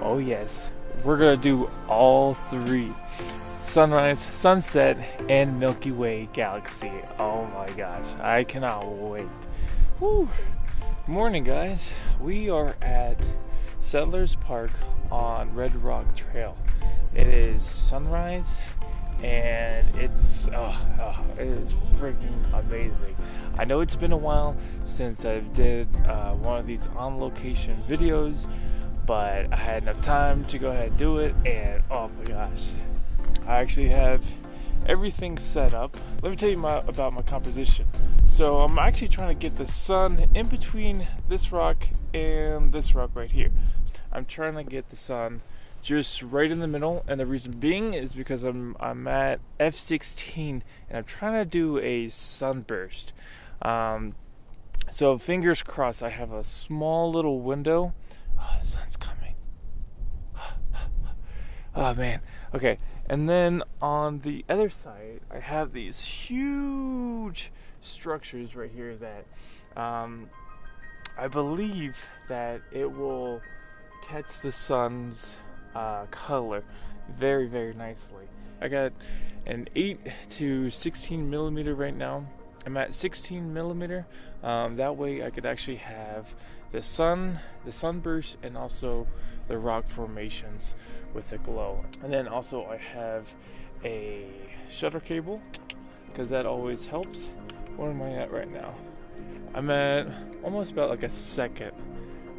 Oh yes, we're gonna do all three: sunrise, sunset, and Milky Way Galaxy. Oh my gosh, I cannot wait. Woo! Morning, guys. We are at Settlers Park on Red Rock Trail. It is sunrise, and it is freaking amazing. I know it's been a while since I did one of these on-location videos, but I had enough time to go ahead and do it, and oh my gosh, I actually have everything set up. Let me tell you about my composition. So I'm actually trying to get the sun in between this rock and this rock right here. I'm trying to get the sun just right in the middle, and the reason being is because I'm at f/16 and I'm trying to do a sunburst. So fingers crossed. I have a small little window. Oh, the sun's coming. Oh man. Okay. And then on the other side, I have these huge structures right here that I believe that it will catch the sun's color very, very nicely. I got an 8 to 16 millimeter right now. I'm at 16 millimeter. That way I could actually have the sunburst, and also the rock formations with the glow. And then also I have a shutter cable, because that always helps. Where am I at right now? I'm at almost about like a second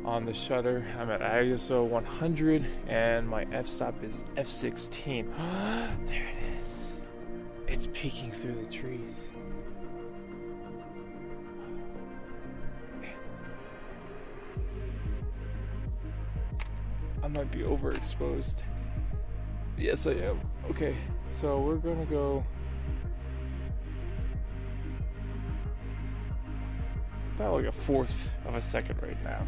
on the shutter. I'm at ISO 100, and my f-stop is f/16. There it is. It's peeking through the trees. I might be overexposed. Yes, I am. Okay, so we're gonna go about like a fourth of a second right now.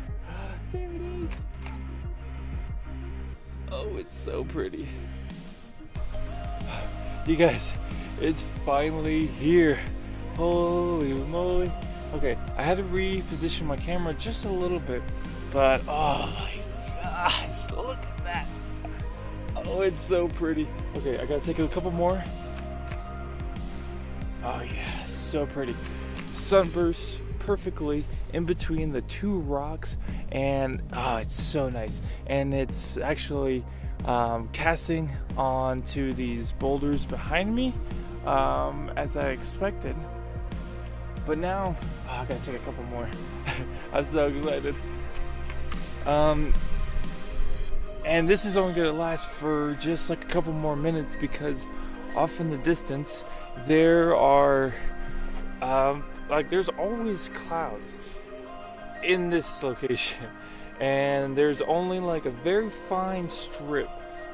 There it is. Oh, it's so pretty. You guys, it's finally here. Holy moly. Okay, I had to reposition my camera just a little bit, but oh my gosh, look at that. Oh, it's so pretty. Okay, I gotta take a couple more. Oh yeah, so pretty. Sunburst perfectly in between the two rocks, and oh, it's so nice. And it's actually casting onto these boulders behind me, as I expected. But now, oh, I gotta take a couple more. I'm so excited. And this is only going to last for just like a couple more minutes, because off in the distance there are there's always clouds in this location, and there's only like a very fine strip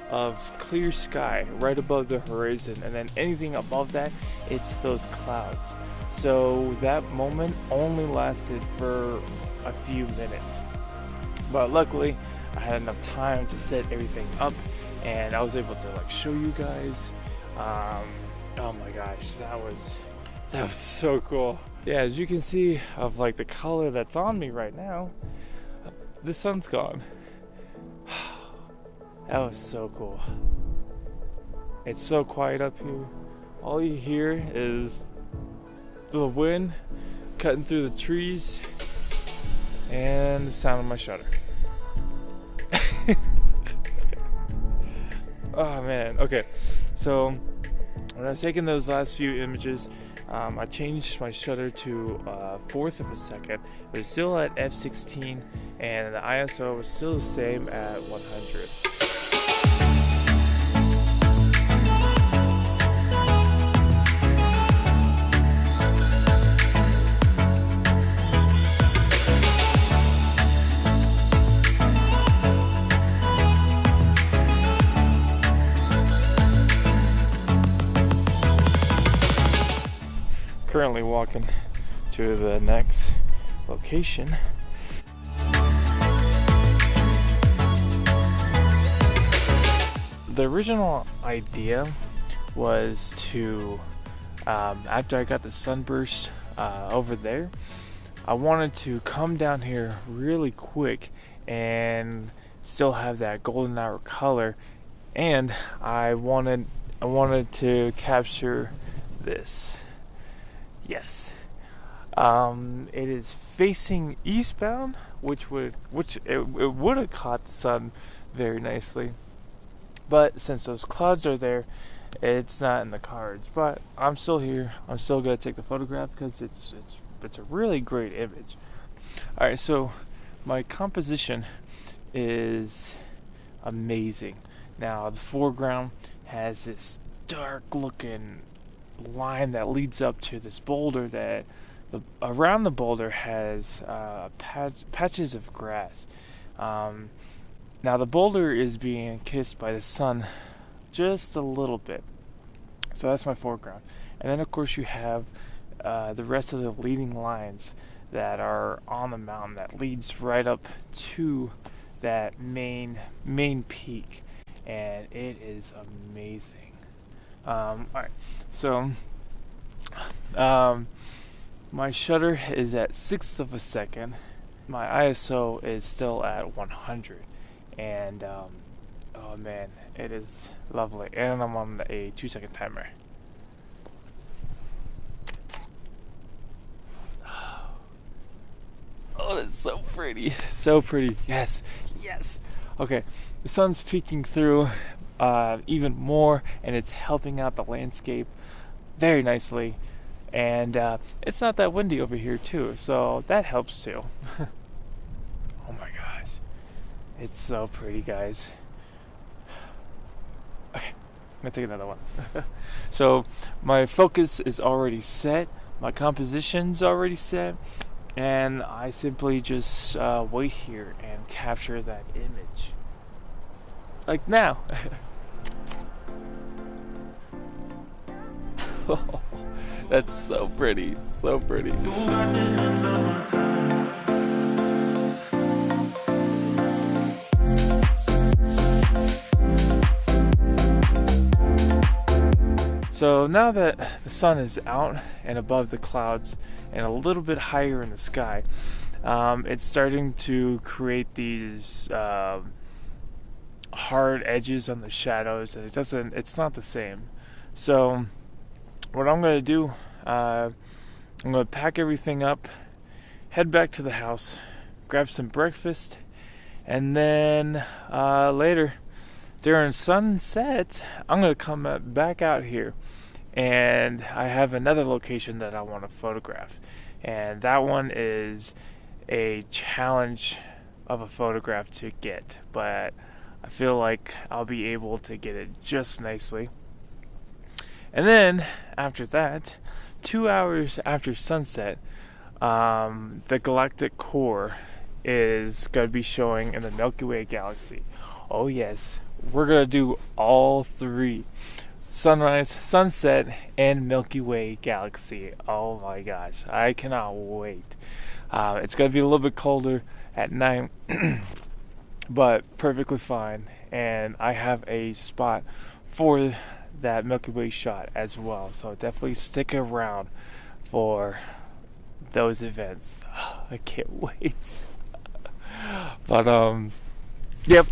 of clear sky right above the horizon, and then anything above that, it's those clouds. So that moment only lasted for a few minutes, but luckily I had enough time to set everything up, and I was able to like show you guys. Oh my gosh, that was so cool. Yeah, as you can see of like the color that's on me right now, the sun's gone. That was so cool. It's so quiet up here. All you hear is the wind cutting through the trees and the sound of my shutter. Oh man, okay, so when I was taking those last few images, I changed my shutter to a fourth of a second. It was still at f/16, and the ISO was still the same at 100. Currently walking to the next location. The original idea was to, after I got the sunburst over there, I wanted to come down here really quick and still have that golden hour color, and I wanted to capture this. Yes. It is facing eastbound, which it would have caught the sun very nicely, but since those clouds are there, it's not in the cards. But I'm still here. I'm still gonna take the photograph because it's a really great image. All right, so my composition is amazing. Now the foreground has this dark looking line that leads up to this boulder that around the boulder has patches of grass. Now the boulder is being kissed by the sun just a little bit, so that's my foreground. And then of course you have the rest of the leading lines that are on the mountain that leads right up to that main peak, and it is amazing. Alright, so my shutter is at 1/6 of a second. My ISO is still at 100, and oh man, it is lovely. And I'm on a 2-second timer. Oh, that's so pretty. So pretty. Yes. Yes. Okay. The sun's peeking through even more, and it's helping out the landscape very nicely. And it's not that windy over here too, so that helps too. Oh my gosh. It's so pretty, guys. Okay. I'm going to take another one. So my focus is already set. My composition's already set. And I simply just wait here and capture that image. Like now. That's so pretty. So pretty. So now that the sun is out and above the clouds and a little bit higher in the sky, it's starting to create these hard edges on the shadows, and it's not the same. So what I'm going to do, I'm going to pack everything up, head back to the house, grab some breakfast, and then later during sunset, I'm going to come back out here, and I have another location that I want to photograph, and that one is a challenge of a photograph to get, but I feel like I'll be able to get it just nicely. And then after that, 2 hours after sunset, the galactic core is going to be showing in the Milky Way Galaxy. Oh yes, we're going to do all three: sunrise, sunset, and Milky Way Galaxy. Oh my gosh, I cannot wait. It's going to be a little bit colder at night, but perfectly fine. And I have a spot for that Milky Way shot as well, so definitely stick around for those events. I can't wait. But yep,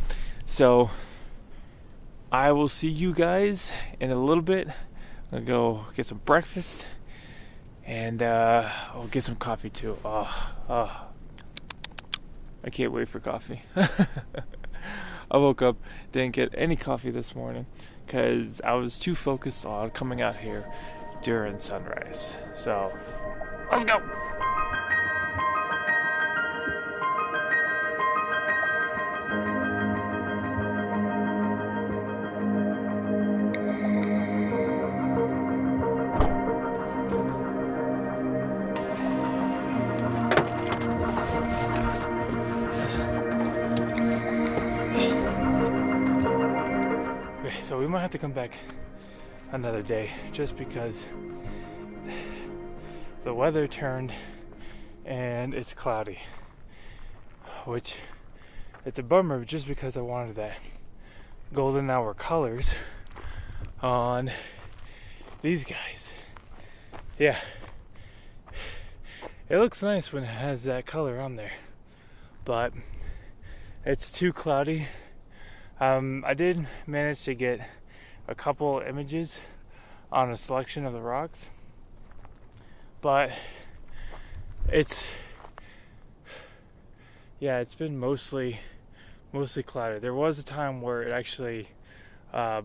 so I will see you guys in a little bit. I'm gonna go get some breakfast, and I'll get some coffee too. I can't wait for coffee. I woke up, didn't get any coffee this morning because I was too focused on coming out here during sunrise. So let's go. So we might have to come back another day just because the weather turned and it's cloudy, which it's a bummer just because I wanted that golden hour colors on these guys. Yeah, it looks nice when it has that color on there, but it's too cloudy. I did manage to get a couple images on a selection of the rocks, but it's been mostly cloudy. There was a time where it actually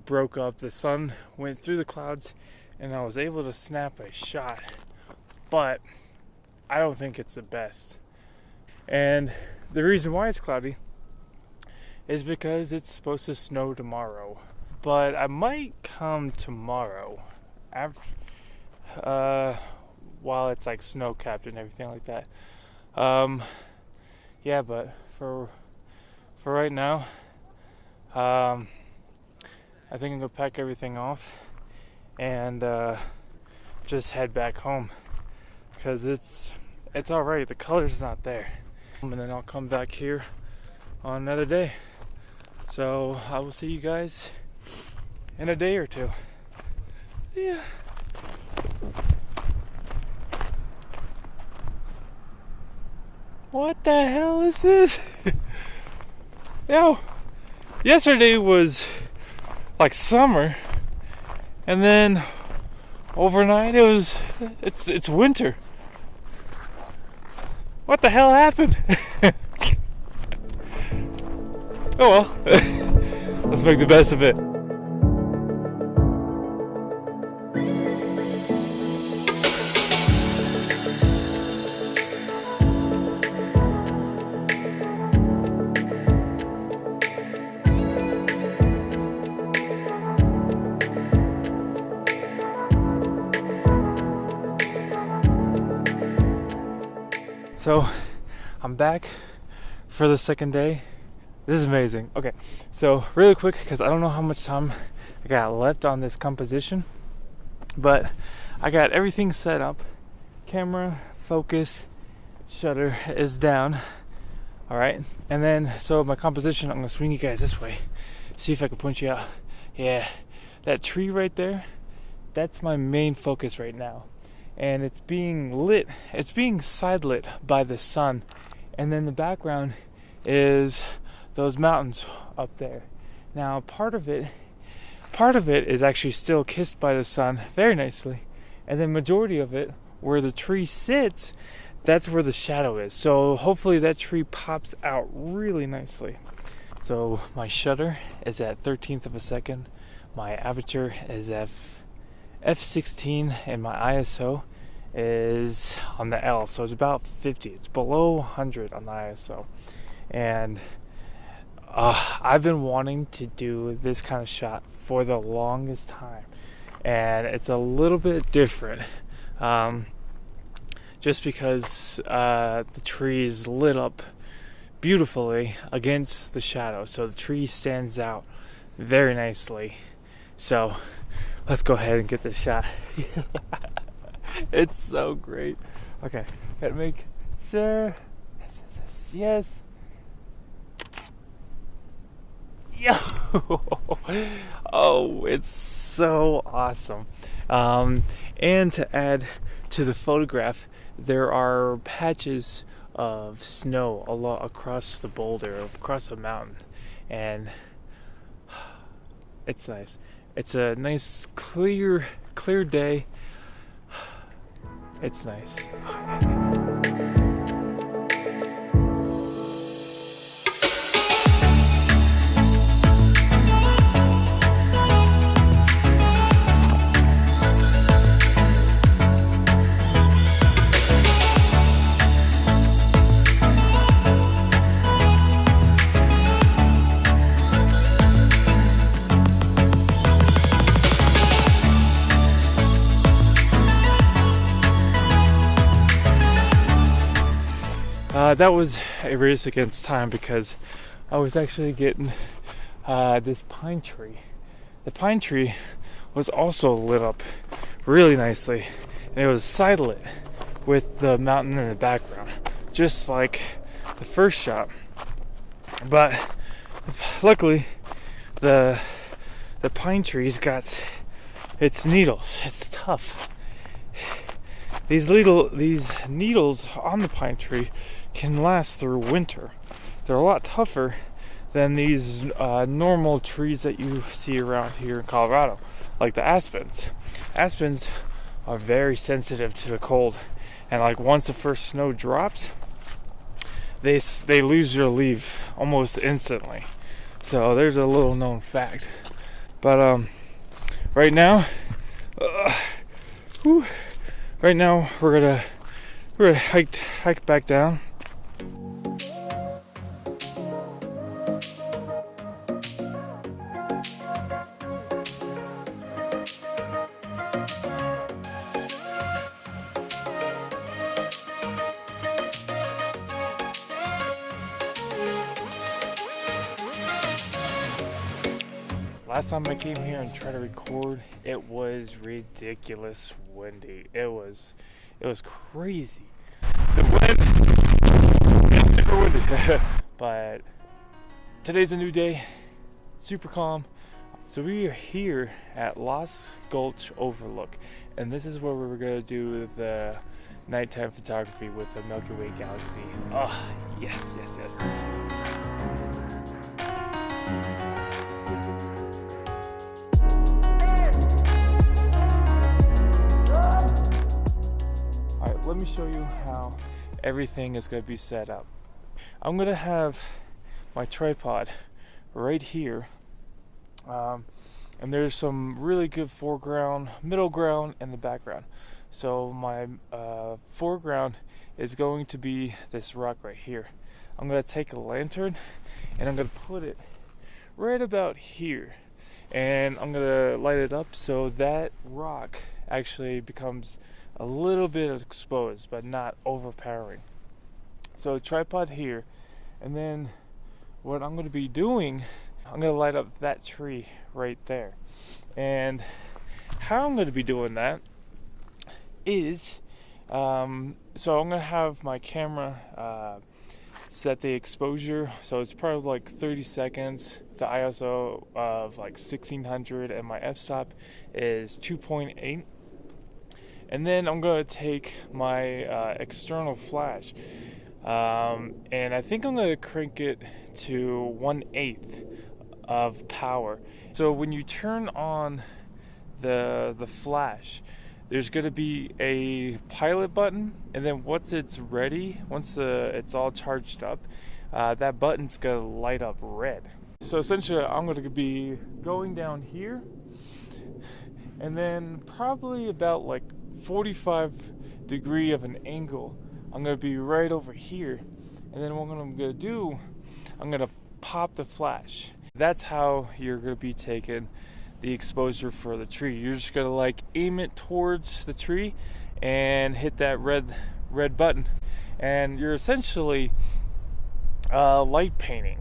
broke up. The sun went through the clouds and I was able to snap a shot, but I don't think it's the best. And the reason why it's cloudy is because it's supposed to snow tomorrow. But I might come tomorrow after, while it's like snow capped and everything like that. Yeah, but for right now, I think I'm gonna pack everything off and just head back home, because it's alright. The color's not there, and then I'll come back here on another day. So I will see you guys in a day or two. Yeah. What the hell is this? Yo, yesterday was like summer, and then overnight it's winter. What the hell happened? Oh well, let's make the best of it. So I'm back for the second day. This is amazing. Okay, so really quick, because I don't know how much time I got left on this composition, but I got everything set up. Camera, focus, shutter is down. All right, and then so my composition, I'm gonna swing you guys this way, see if I can point you out. Yeah, that tree right there, that's my main focus right now. And it's being lit, it's being side lit by the sun, and then the background is those mountains up there. Now part of it is actually still kissed by the sun very nicely, and then majority of it, where the tree sits, that's where the shadow is. So hopefully that tree pops out really nicely. So my shutter is at 1/13 of a second, my aperture is at f/16, and my ISO is on the L, so it's about 50. It's below 100 on the ISO, and I've been wanting to do this kind of shot for the longest time, and it's a little bit different, just because the tree is lit up beautifully against the shadow, so the tree stands out very nicely. So let's go ahead and get this shot. It's so great. Okay, gotta make sure. Yes. Yo! Oh, it's so awesome. And to add to the photograph, there are patches of snow across the boulder, across the mountain, and it's nice. It's a nice clear day. It's nice. That was a race against time, because I was actually getting this pine tree. The pine tree was also lit up really nicely, and it was side lit with the mountain in the background, just like the first shot. But luckily, the pine tree's got its needles. It's tough. These needles on the pine tree can last through winter. They're a lot tougher than these normal trees that you see around here in Colorado, like the aspens. Aspens are very sensitive to the cold, and like once the first snow drops, they lose their leaf almost instantly. So there's a little known fact. But right now, right now we're gonna hike back down. Last time I came here and tried to record, it was ridiculous windy. It was crazy. The wind, it's super windy. But today's a new day, super calm. So we are here at Lost Gulch Overlook, and this is where we're gonna do the nighttime photography with the Milky Way Galaxy. Oh, yes. Let me show you how everything is going to be set up. I'm going to have my tripod right here, and there's some really good foreground, middle ground, and the background. So my foreground is going to be this rock right here. I'm going to take a lantern and I'm going to put it right about here, and I'm going to light it up so that rock actually becomes a little bit exposed but not overpowering. So tripod here, and then what I'm going to be doing, I'm going to light up that tree right there. And how I'm going to be doing that is so I'm going to have my camera set the exposure, so it's probably like 30 seconds, the ISO of like 1600, and my f-stop is 2.8. And then I'm going to take my external flash, and I think I'm going to crank it to 1/8 of power. So when you turn on the flash, there's going to be a pilot button, and then once it's ready, once it's all charged up, that button's going to light up red. So essentially I'm going to be going down here, and then probably about like 45 degree of an angle, I'm going to be right over here, and then what I'm going to do, I'm going to pop the flash. That's how you're going to be taking the exposure for the tree. You're just going to like aim it towards the tree and hit that red button, and you're essentially light painting.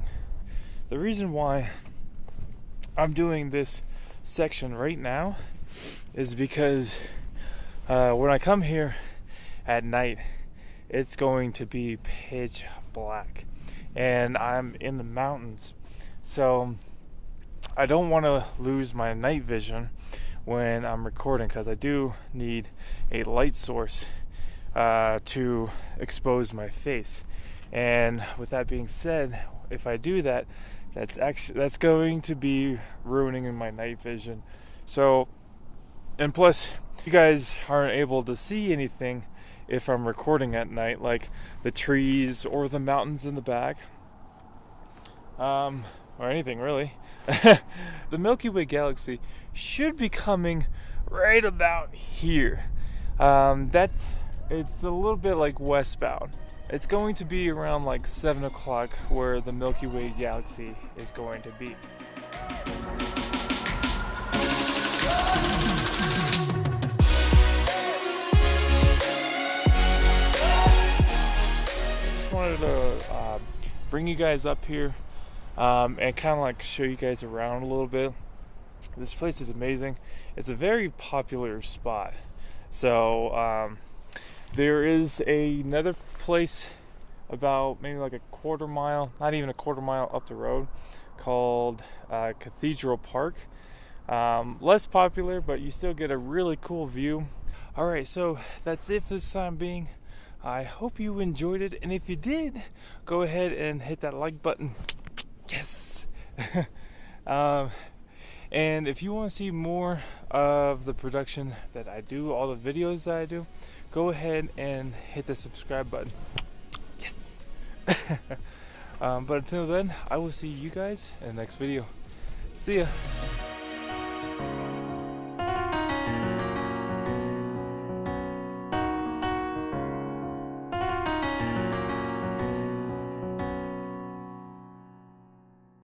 The reason why I'm doing this section right now is because when I come here at night, it's going to be pitch black, and I'm in the mountains, so I don't want to lose my night vision when I'm recording, because I do need a light source to expose my face. And with that being said, if I do that, that's going to be ruining my night vision. So, and plus, you guys aren't able to see anything if I'm recording at night, like the trees or the mountains in the back, or anything really. The Milky Way Galaxy should be coming right about here. It's a little bit like westbound. It's going to be around like 7 o'clock where the Milky Way Galaxy is going to be. Wanted to bring you guys up here and kind of like show you guys around a little bit. This place is amazing. It's a very popular spot. So there is another place about maybe like a quarter mile, not even a quarter mile up the road, called Cathedral Park. Less popular, but you still get a really cool view. Alright, so that's it for this time being. I hope you enjoyed it, and if you did, go ahead and hit that like button Yes. And if you want to see more of the production that I do, all the videos that I do, go ahead and hit the subscribe button. Yes. But until then, I will see you guys in the next video. See ya.